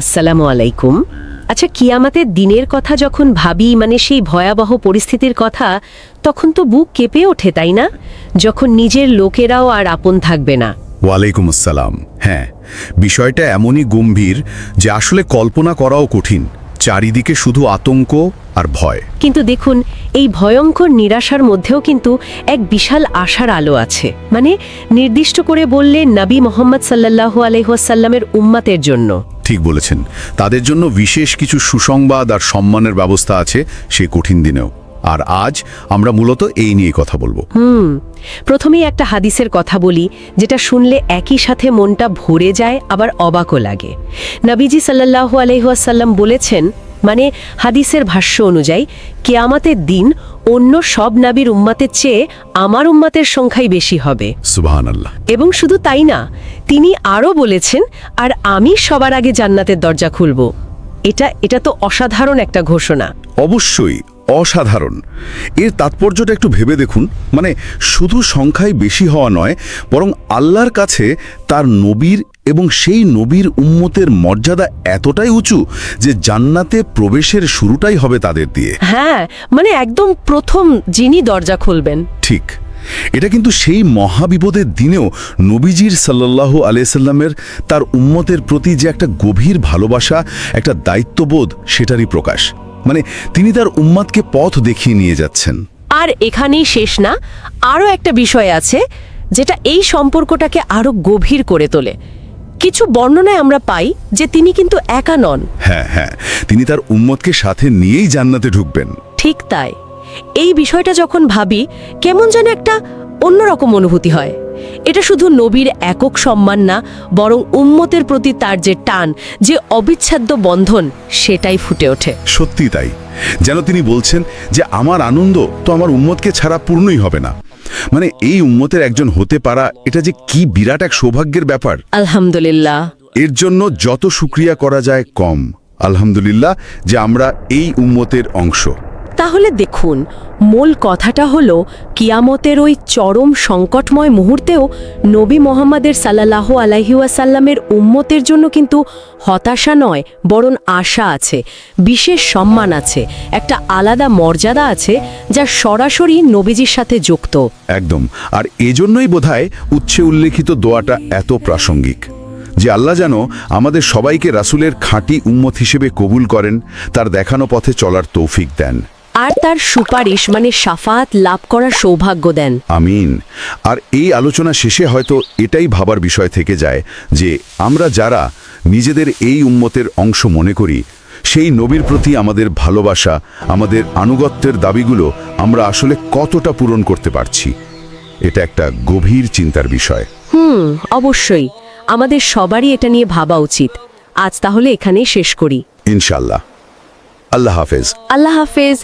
আসসালামু আলাইকুম। আচ্ছা, কিয়ামতের দিনের কথা যখন ভাবি, সেই ভয়াবহ পরিস্থিতির কথা, তখন তো বুক কেঁপে ওঠে, তাই না? যখন নিজের লোকেরাও আর আপন থাকবে না। ওয়ালাইকুম আসসালাম। হ্যাঁ, বিষয়টা এমনই গম্ভীর যে আসলে কল্পনা করাও কঠিন। চারিদিকে শুধু আতঙ্ক আর ভয়। কিন্তু দেখুন, এই ভয়ঙ্কর নিরাশার মধ্যেও কিন্তু এক বিশাল আশার আলো আছে। নির্দিষ্ট করে বললে নবী মোহাম্মদ সাল্লাল্লাহু আলাইহি ওয়াসাল্লামের উম্মতের জন্য। ঠিক বলেছেন, তাদের জন্য বিশেষ কিছু সুসংবাদ আর সম্মানের ব্যবস্থা আছে সে কঠিন দিনেও। আর আজ আমরা মূলত এই নিয়ে কথা বলবো। প্রথমেই একটা হাদিসের কথা বলি, যেটা শুনলে একই সাথে মনটা ভরে যায়, আবার অবাকও লাগে। নবীজি সাল্লাল্লাহু আলাইহি ওয়াসাল্লাম বলেছেন, হাদিসের ভাষ্য অনুযায়ী, কিয়ামতের দিন অন্য সব নবীর উম্মতের চেয়ে আমার উম্মতের সংখ্যাই বেশি হবে। সুবহানাল্লাহ। এবং শুধু তাই না, তিনি আরও বলেছেন, আর আমি সবার আগে জান্নাতের দরজা খুলব। এটা তো অসাধারণ একটা ঘোষণা। অবশ্যই অসাধারণ। এর তাৎপর্যটা একটু ভেবে দেখুন। শুধু সংখ্যায় বেশি হওয়া নয়, বরং আল্লাহর কাছে তার নবীর এবং সেই নবীর উম্মতের মর্যাদা এতটাই উঁচু যে জান্নাতে প্রবেশের শুরুটাই হবে তাদের দিয়ে। হ্যাঁ, একদম প্রথম যিনি দরজা খুলবেন। ঠিক। এটা কিন্তু সেই মহাবিপদের দিনেও নবীজির সাল্লাল্লাহু আলাইহি সাল্লামের তার উম্মতের প্রতি যে একটা গভীর ভালোবাসা, একটা দায়িত্ববোধ, সেটারই প্রকাশ। তিনি তার উম্মতকে পথ দেখিয়ে নিয়ে যাচ্ছেন। আর এখানেই শেষ না, আরও একটা বিষয় আছে যেটা এই সম্পর্কটাকে আরো গভীর করে তোলে। কিছু বর্ণনায় আমরা পাই যে তিনি কিন্তু একা নন। হ্যাঁ, তিনি তার উম্মতকে সাথে নিয়েই জান্নাতে ঢুকবেন। ঠিক তাই। এই বিষয়টা যখন ভাবি, কেমন যেন একটা অন্যরকম অনুভূতি হয়। এটা শুধু নবীর একক সম্মান না, বরং উম্মতের প্রতি তার যে টান, যে অবিচ্ছেদ্য বন্ধন, সেটাই ফুটে ওঠে। সত্যি তাই। যেন তিনি বলছেন যে আমার আনন্দ তো আমার উম্মতকে ছাড়া পূর্ণই হবে না। এই উম্মতের একজন হতে পারা, এটা যে কি বিরাট এক সৌভাগ্যের ব্যাপার। আলহামদুলিল্লাহ। এর জন্য যত শুকরিয়া করা যায় কম। আলহামদুলিল্লাহ যে আমরা এই উম্মতের অংশ। তাহলে দেখুন, মূল কথাটা হলো, কিয়ামতের ওই চরম সংকটময় মুহূর্তেও নবী মোহাম্মদের সাল্লাল্লাহু আলাইহি ওয়াসাল্লামের উম্মতের জন্য কিন্তু হতাশা নয়, বরং আশা আছে, বিশেষ সম্মান আছে, একটা আলাদা মর্যাদা আছে, যা সরাসরি নবীজির সাথে যুক্ত। একদম। আর এজন্যই বোধহয় উচ্চে উল্লেখিত দোয়াটা এত প্রাসঙ্গিক, যে আল্লাহ যেন আমাদের সবাইকে রাসূলের খাঁটি উম্মত হিসেবে কবুল করেন, তার দেখানো পথে চলার তৌফিক দেন, আর তার সুপারিশ শাফাআত লাভ করার সৌভাগ্য দেন। আমিন। আর এই আলোচনা শেষে হয়তো এটাই ভাবার বিষয় থেকে যায় যে আমরা যারা নিজেদের এই উম্মতের অংশ মনে করি, সেই নবীর প্রতি আমাদের ভালোবাসা, আমাদের আনুগত্যের দাবিগুলো আমরা আসলে কতটা পূরণ করতে পারছি। এটা একটা গভীর চিন্তার বিষয়। অবশ্যই আমাদের সবারই এটা নিয়ে ভাবা উচিত। আজ তাহলে এখানেই শেষ করি। ইনশাআল্লাহ। আল্লাহ হাফেজ। আল্লাহ হাফেজ।